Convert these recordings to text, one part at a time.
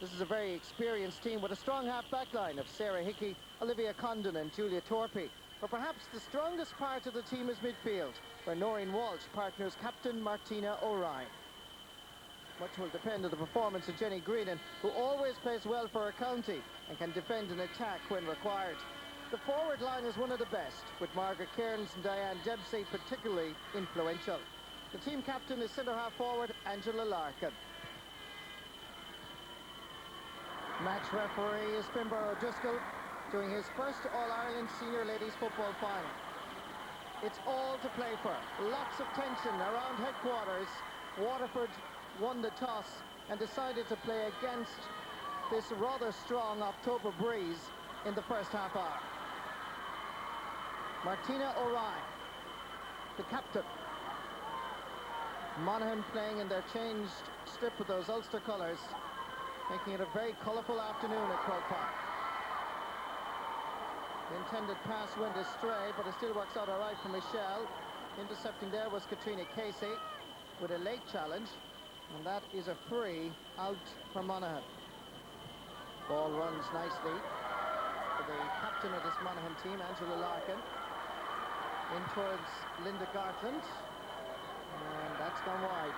This is a very experienced team with a strong half-back line of Sarah Hickey, Olivia Condon and Julia Torpey. But perhaps the strongest part of the team is midfield, where Noreen Walsh partners captain Martina O'Ryan. Much will depend on the performance of Jenny Greenan, who always plays well for her county and can defend and attack when required. The forward line is one of the best, with Margaret Cairns and Diane Dempsey particularly influential. The team captain is centre-half forward Angela Larkin. Match referee is Finbar O'Driscoll, doing his first All-Ireland Senior Ladies Football Final. It's all to play for. Lots of tension around headquarters. Waterford won the toss and decided to play against this rather strong October breeze in the first half hour. Martina O'Ryan, the captain. Monaghan playing in their changed strip with those Ulster colours, making it a very colourful afternoon at Croke Park. The intended pass went astray, but it still works out all right for Michelle. Intercepting there was Katrina Casey with a late challenge, and that is a free out for Monaghan. Ball runs nicely for the captain of this Monaghan team, Angela Larkin, in towards Linda Gartland, and that's gone wide.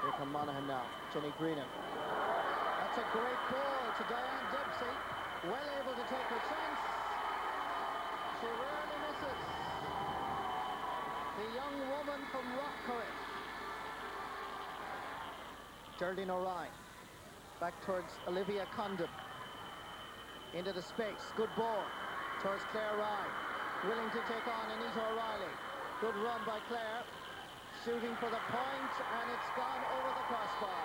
Here come Monaghan now. Jenny Greenan. That's a great ball to Diane Dempsey. Well able to take her chance. She rarely misses. The young woman from Rockcurry. Geraldine O'Ryan. Back towards Olivia Condon. Into the space. Good ball. Towards Claire Ryan. Willing to take on Anita O'Reilly. Good run by Claire. Shooting for the point, and it's gone over the crossbar.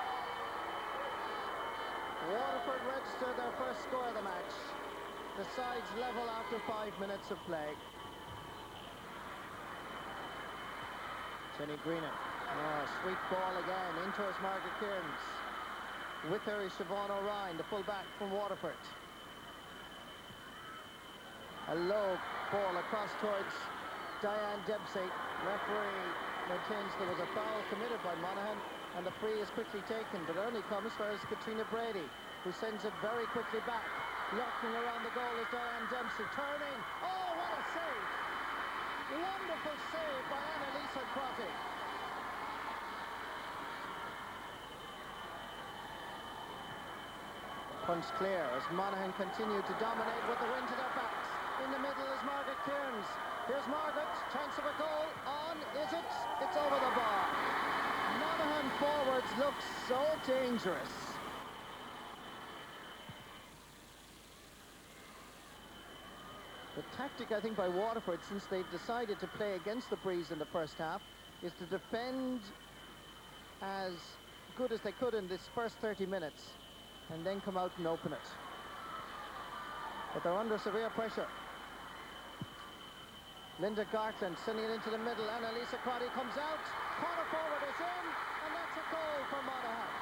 Waterford registered their first score of the match. The sides level after 5 minutes of play. Jenny Greenan. Oh, sweet ball again, in towards Margaret Cairns. With her is Siobhan O'Ryan, the full-back from Waterford. A low ball across towards Diane Dempsey. Referee maintains there was a foul committed by Monaghan, and the free is quickly taken, but it only comes for Katrina Brady, who sends it very quickly back. Lurking around the goal is Diane Dempsey, turning. Oh, what a save! Wonderful save by Annalisa Crotty. Punch clear as Monaghan continue to dominate with the wind to their backs. In the middle is Margaret Cairns. Here's Margaret, chance of a goal, on, is it? It's over the bar. Monaghan forwards look so dangerous. The tactic, I think, by Waterford, since they've decided to play against the breeze in the first half, is to defend as good as they could in this first 30 minutes, and then come out and open it. But they're under severe pressure. Linda Gartland sending it into the middle. Annalisa Crotty comes out. Corner forward is in, and that's a goal for Monaghan.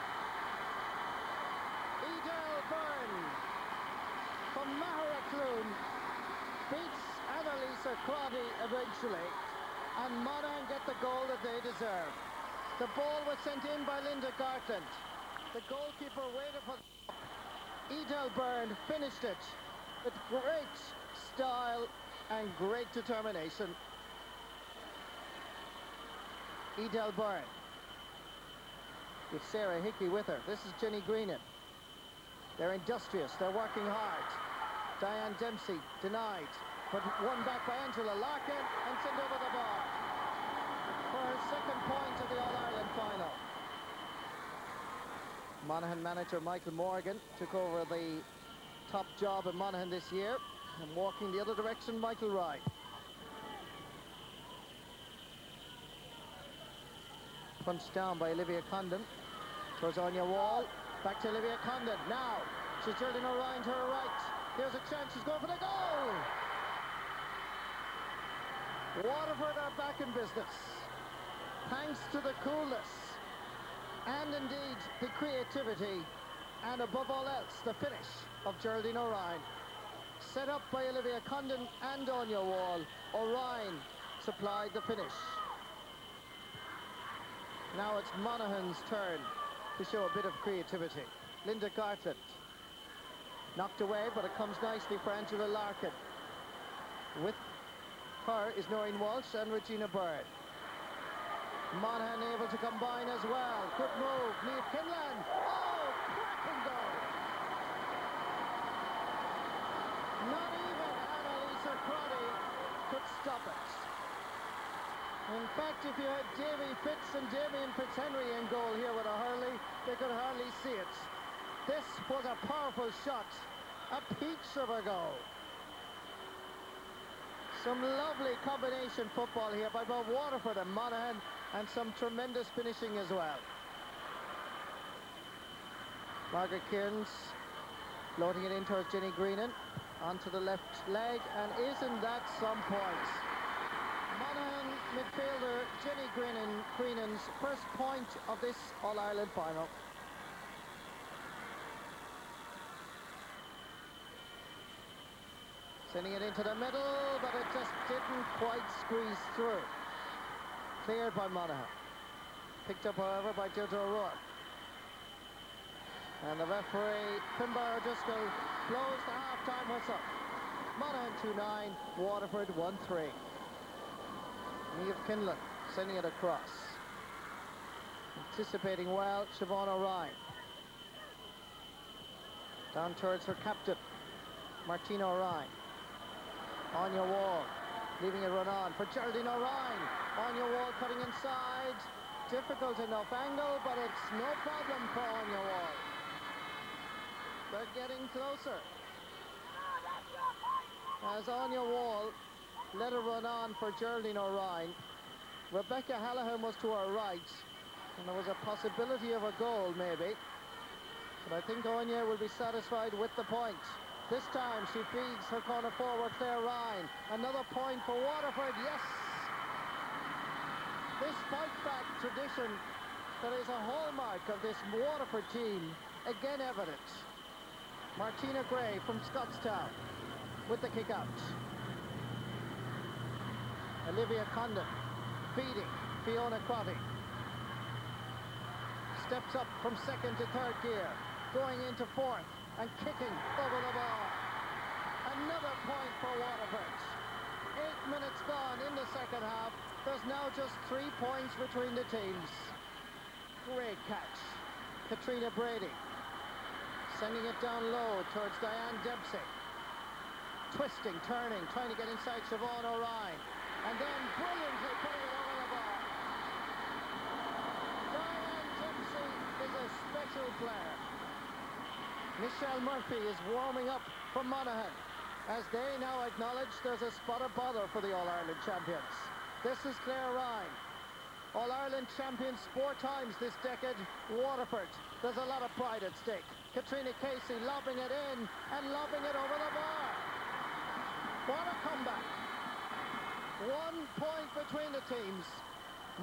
Edel Byrne from Maharakloon beats Annalisa Crotty eventually, and Monaghan get the goal that they deserve. The ball was sent in by Linda Gartland. The goalkeeper waited for Edel Byrne, finished it with great style and great determination. Edel Byrne with Sarah Hickey with her. This is Jenny Greenan. They're industrious, they're working hard. Diane Dempsey denied, but won back by Angela Larkin and sent over the bar for her second point of the All-Ireland final. Monaghan manager Michael Morgan took over the top job in Monaghan this year, and walking the other direction, Michael Rye. Punched down by Olivia Condon towards Anya Wall. Back to Olivia Condon. Now, she's Geraldine O'Ryan to her right. Here's a chance, she's going for the goal! Waterford are back in business, thanks to the coolness and indeed the creativity, and above all else, the finish of Geraldine O'Ryan. Set up by Olivia Condon and Anya Wall. O'Ryan supplied the finish. Now it's Monaghan's turn to show a bit of creativity. Linda Gartland. Knocked away, but it comes nicely for Angela Larkin. With her is Noreen Walsh and Regina Bird. Monaghan able to combine as well. Good move. Niamh Kinlan. Oh, cracking goal. Not even Annalisa Crotty could stop it. In fact, if you had Davy Fitz and Damien Fitzhenry in goal here with a hurley, they could hardly see it. This was a powerful shot. A peach of a goal. Some lovely combination football here by both Waterford and Monaghan, and some tremendous finishing as well. Margaret Kearns floating it in towards Jenny Greenan. Onto the left leg, and isn't that some points? Monaghan midfielder Jenny Greenan's first point of this All-Ireland final. Sending it into the middle, but it just didn't quite squeeze through. Cleared by Monaghan. Picked up, however, by Jojo O'Rourke. And the referee, Finbar O'Driscoll, blows the half-time whistle. Monaghan 2-9, Waterford 1-3. Niamh Kinlan sending it across. Anticipating well, Siobhan O'Ryan. Down towards her captain, Martina O'Ryan. Anya Wall, leaving it run on for Geraldine O'Ryan. Anya Wall cutting inside. Difficult enough angle, but it's no problem for Anya Wall. They're getting closer. As Anya Wall let her run on for Geraldine O'Ryan, Rebecca Hallahan was to her right, and there was a possibility of a goal, maybe. But I think Anya will be satisfied with the point. This time she feeds her corner forward, Claire Ryan. Another point for Waterford, yes! This fight-back tradition that is a hallmark of this Waterford team, again evident. Martina Gray from Scottstown with the kick-out. Olivia Condon feeding Fiona Crotty. Steps up from second to third gear, going into fourth and kicking over the bar. Another point for Waterford. 8 minutes gone in the second half. There's now just 3 points between the teams. Great catch. Katrina Brady sending it down low towards Diane Dempsey. Twisting, turning, trying to get inside Siobhan O'Ryan. And then brilliantly putting it over the bar. Diane Dempsey is a special player. Michelle Murphy is warming up for Monaghan as they now acknowledge there's a spot of bother for the All-Ireland champions. This is Claire Ryan. All-Ireland champions 4 times this decade, Waterford. There's a lot of pride at stake. Katrina Casey lobbing it in and lobbing it over the bar. What a comeback. 1 point between the teams.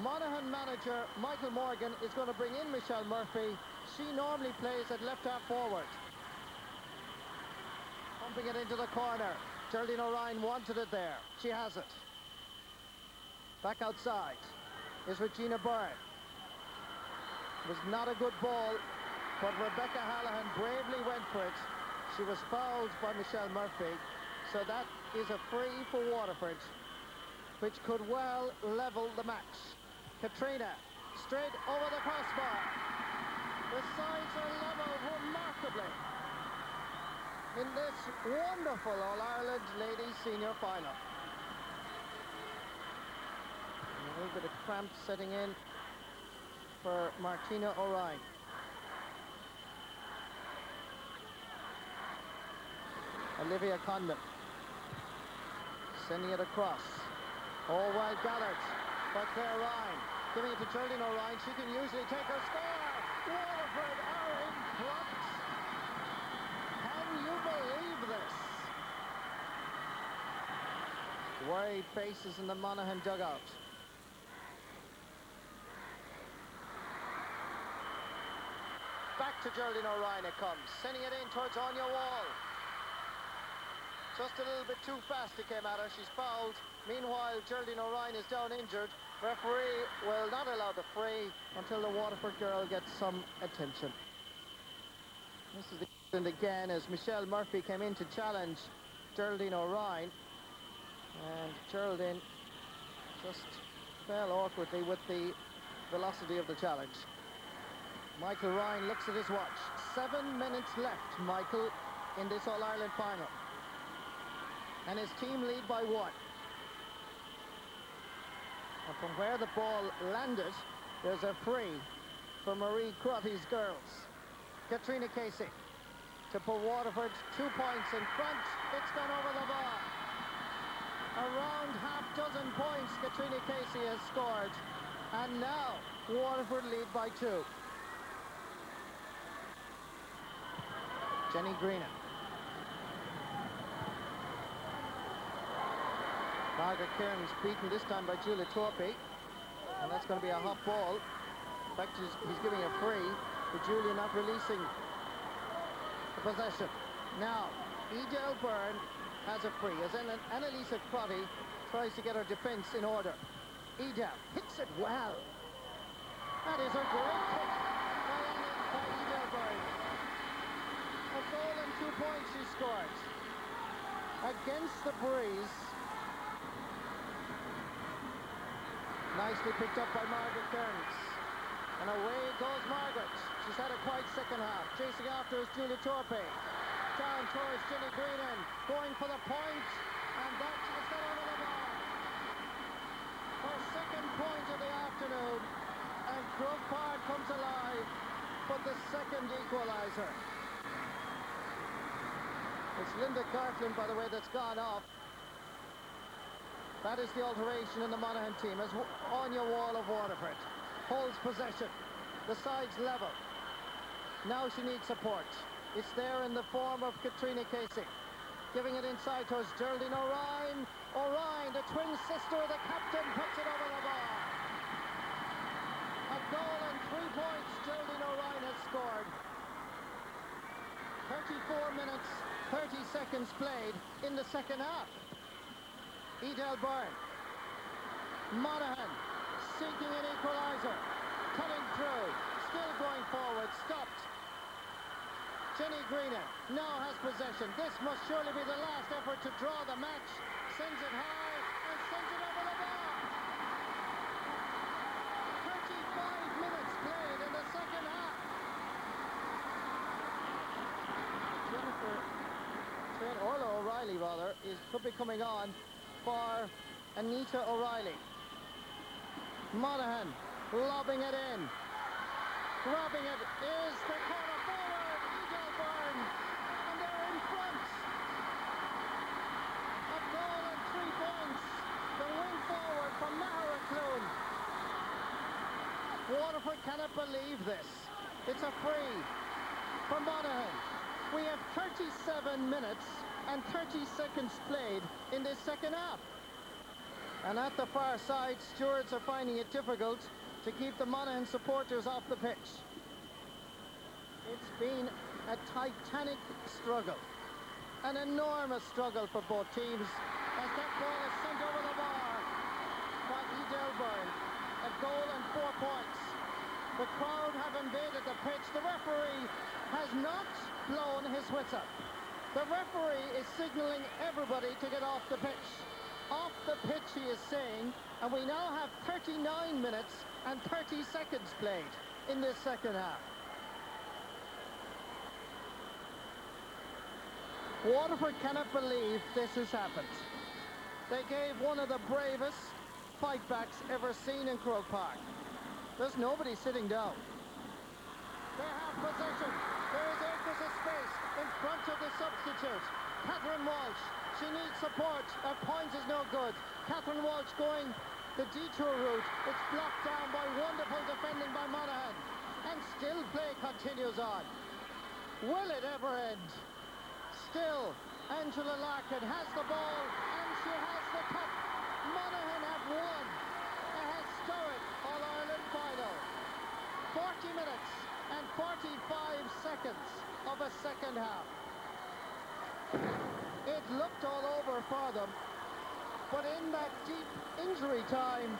Monaghan manager Michael Morgan is going to bring in Michelle Murphy. She normally plays at left half forward. Pumping it into the corner. Geraldine O'Ryan wanted it there. She has it. Back outside is Regina Byrne. It was not a good ball, but Rebecca Hallahan bravely went for it. She was fouled by Michelle Murphy, so that is a free for Waterford, which could well level the match. Katrina, straight over the crossbar. The sides are leveled remarkably in this wonderful All-Ireland Ladies Senior Final. A little bit of cramp setting in for Martina O'Ryan. Olivia Condon sending it across. All well gathered by Claire Ryan. Giving it to Geraldine O'Ryan. She can usually take her score. Waterford are in front. Can you believe this? Worried faces in the Monaghan dugout. Back to Geraldine O'Ryan it comes. Sending it in towards Anya Wall. Just a little bit too fast he came at her. She's fouled. Meanwhile, Geraldine O'Ryan is down injured. Referee will not allow the free until the Waterford girl gets some attention. This is the incident again as Michelle Murphy came in to challenge Geraldine O'Ryan. And Geraldine just fell awkwardly with the velocity of the challenge. Michael Ryan looks at his watch. 7 minutes left, Michael, in this All-Ireland final. And his team lead by 1. And from where the ball landed, there's a free for Marie Crotty's girls. Katrina Casey to put Waterford 2 points in front. It's gone over the bar. Around half dozen points Katrina Casey has scored. And now Waterford lead by 2. Jenny Greenan. Margaret Kearns beaten this time by Julia Torpey. And that's going to be a hot ball. In fact, he's giving a free for Julia not releasing the possession. Now, Edel Byrne has a free as Annalisa Crotty tries to get her defence in order. Edel hits it well. That is a great kick by Edel Byrne. A goal and 2 points she scored. Against the breeze. Nicely picked up by Margaret Kearns. And away goes Margaret. She's had a quiet second half. Chasing after is Julia Torpey. Down towards Jenny Greenan. Going for the point. And that is got over the bar. Her second point of the afternoon. And Croke Park comes alive for the second equaliser. It's Linda Gartland, by the way, that's gone off. That is the alteration in the Monaghan team as Anya Wall of Waterford holds possession. The side's level. Now she needs support. It's there in the form of Katrina Casey. Giving it inside towards Geraldine O'Ryan. O'Ryan, the twin sister of the captain, puts it over the bar. A goal and 3 points Geraldine O'Ryan has scored. 34 minutes, 30 seconds played in the second half. Edel Byrne. Monaghan seeking an equaliser. Cutting through. Still going forward. Stopped. Jenny Greenan now has possession. This must surely be the last effort to draw the match. Sends it high and sends it over the bar. 35 minutes played in the second half. Orla O'Reilly, rather, could be coming on for Anita O'Reilly. Monaghan lobbing it in. Robbing it is the corner forward, Edel Byrne. And they're in front. A goal and 3 points. The win forward from Mahara Clune. Waterford cannot believe this. It's a free for Monaghan. We have 37 minutes and 30 seconds played in this second half. And at the far side, stewards are finding it difficult to keep the Monaghan supporters off the pitch. It's been a titanic struggle, an enormous struggle for both teams as that ball is sent over the bar by Edel Byrne. A goal and 4 points. The crowd have invaded the pitch. The referee has not blown his whistle. The referee is signalling everybody to get off the pitch. Off the pitch, he is saying, and we now have 39 minutes and 30 seconds played in this second half. Waterford cannot believe this has happened. They gave one of the bravest fightbacks ever seen in Croke Park. There's nobody sitting down. They have possession. There is acres of space in front of the substitute. Catherine Walsh. She needs support. Her point is no good. Catherine Walsh going the detour route. It's blocked down by wonderful defending by Monaghan. And still play continues on. Will it ever end? Still, Angela Larkin has the ball and she has the cup. Monaghan have won a historic All-Ireland final. 40 minutes and 45 seconds of a second half. It looked all over for them, but in that deep injury time,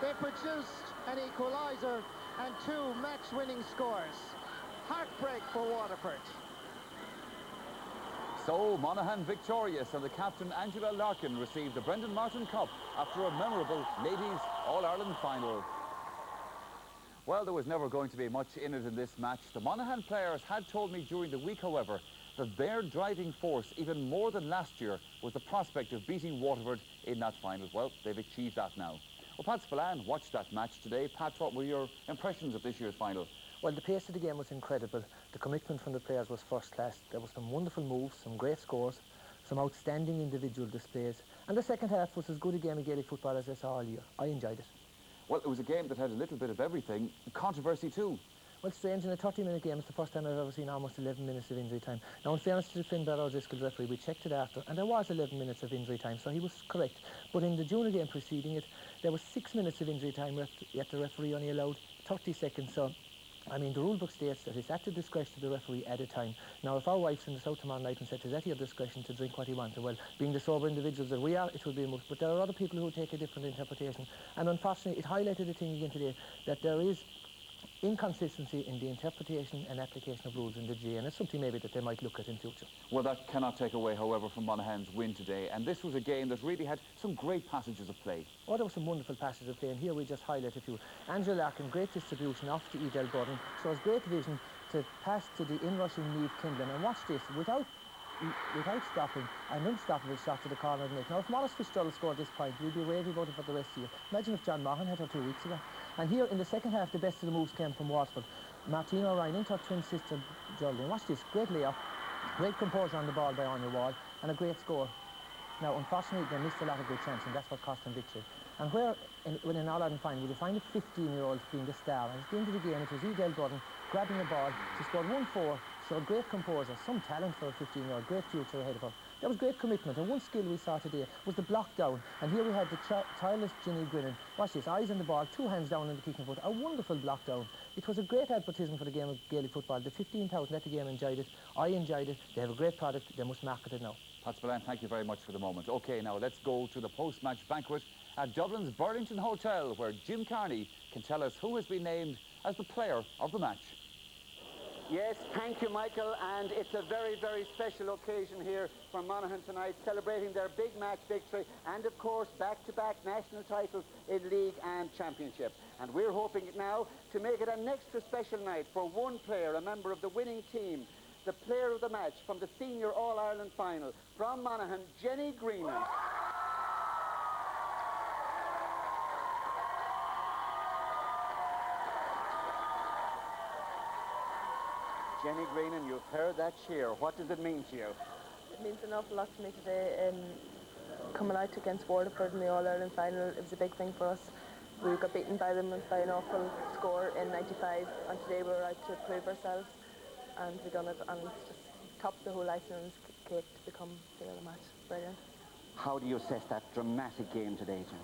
they produced an equaliser and 2 match-winning scores. Heartbreak for Waterford. So Monaghan victorious, and the captain Angela Larkin received the Brendan Martin Cup after a memorable Ladies All-Ireland final. Well, there was never going to be much in it in this match. The Monaghan players had told me during the week, however, that their driving force, even more than last year, was the prospect of beating Waterford in that final. Well, they've achieved that now. Well, Pat Spillane watched that match today. Pat, what were your impressions of this year's final? Well, the pace of the game was incredible. The commitment from the players was first class. There were some wonderful moves, some great scores, some outstanding individual displays. And the second half was as good a game of Gaelic football as I saw all year. I enjoyed it. Well, it was a game that had a little bit of everything. Controversy too. Well, strange, in a 30-minute game, it's the first time I've ever seen almost 11 minutes of injury time. Now, in fairness to Finn Barrow-Driscoll's referee, we checked it after, and there was 11 minutes of injury time, so he was correct. But in the junior game preceding it, there was 6 minutes of injury time, yet the referee only allowed 30 seconds. So, I mean, the rule book states that it's at the discretion of the referee at a time. Now, if our wife's in the south tomorrow night and said, is that your discretion to drink what he wanted? Well, being the sober individuals that we are, it would be moved. But there are other people who take a different interpretation. And unfortunately, it highlighted the thing again today, that there is inconsistency in the interpretation and application of rules in the GAA, and it's something maybe that they might look at in future. Well, that cannot take away, however, from Monaghan's win today, and this was a game that really had some great passages of play. Oh, there were some wonderful passages of play, and here we just highlight a few. Angela Larkin, great distribution off to Edel Burden, shows great vision to pass to the in-rushing Niamh Kindlin, and watch this, without stopping, an unstoppable shot to the corner of the net. Now, if Mollis Fitzgerald scored this point, we'd be raving about it for the rest of the year. Imagine if John Monaghan had her 2 weeks ago. And here, in the second half, the best of the moves came from Waterford. Martina Ryan into her twin sister Geraldine. Watch this, great layup, great composure on the ball by Anya Wall, and a great score. Now, unfortunately, they missed a lot of good chances, and that's what cost them victory. And where, in an All-Ireland final, you find a 15-year-old being the star, and at the end of the game, it was Edel Burden grabbing the ball. She scored 1-4, showed great composure, some talent for a 15-year-old, great future ahead of her. There was great commitment, and one skill we saw today was the block down. And here we had the tireless Ginny Grinnan. Watch this, eyes on the ball, 2 hands down on the kicking foot. A wonderful block down. It was a great advertisement for the game of Gaelic football. The 15,000 at the game enjoyed it. I enjoyed it. They have a great product. They must market it now. Pat Spillane, thank you very much for the moment. OK, now let's go to the post-match banquet at Dublin's Burlington Hotel, where Jim Carney can tell us who has been named as the player of the match. Yes, thank you, Michael, and it's a very, very special occasion here for Monaghan tonight, celebrating their big match victory and, of course, back-to-back national titles in League and Championship. And we're hoping now to make it an extra special night for one player, a member of the winning team, the player of the match from the Senior All-Ireland final, from Monaghan, Jenny Greenan. Jenny Greenan, you've heard that cheer. What does it mean to you? It means an awful lot to me today. Coming out against Waterford in the All-Ireland final, it was a big thing for us. We got beaten by them by an awful score in '95, and today we were out to prove ourselves, and we done it, and it's just topped the whole icing on the cake to become the other match. Brilliant. How do you assess that dramatic game today, Jenny?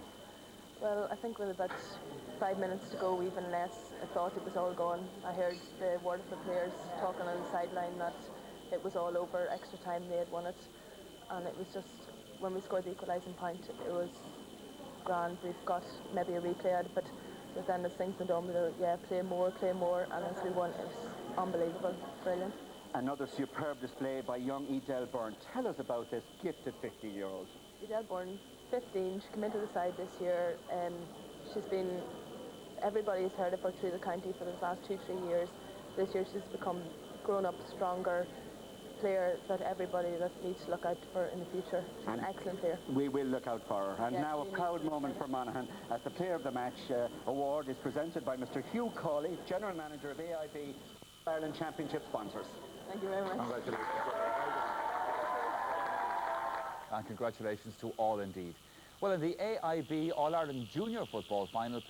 Well, I think with about 5 minutes to go, even less, I thought it was all gone. I heard the Waterford players talking on the sideline that it was all over, extra time they had won it, and it was just, when we scored the equalising point, it was grand. We've got maybe a replay of it, but then as things went on, we were, yeah, play more, and as we won, it was unbelievable, brilliant. Another superb display by young Edel Byrne. Tell us about this gifted 15-year-old. Edel Byrne, 15, she came into the side this year. She's been, everybody's heard of her through the county for the last 2-3 years. This year she's become grown up, stronger player that everybody that needs to look out for in the future. She's an excellent player. We will look out for her. And yes, now a proud moment for Monaghan as the Player of the Match award is presented by Mr. Hugh Cawley, General Manager of AIB Ireland Championship sponsors. Thank you very much. Congratulations. And congratulations to all indeed. Well, in the AIB All-Ireland Junior Football final,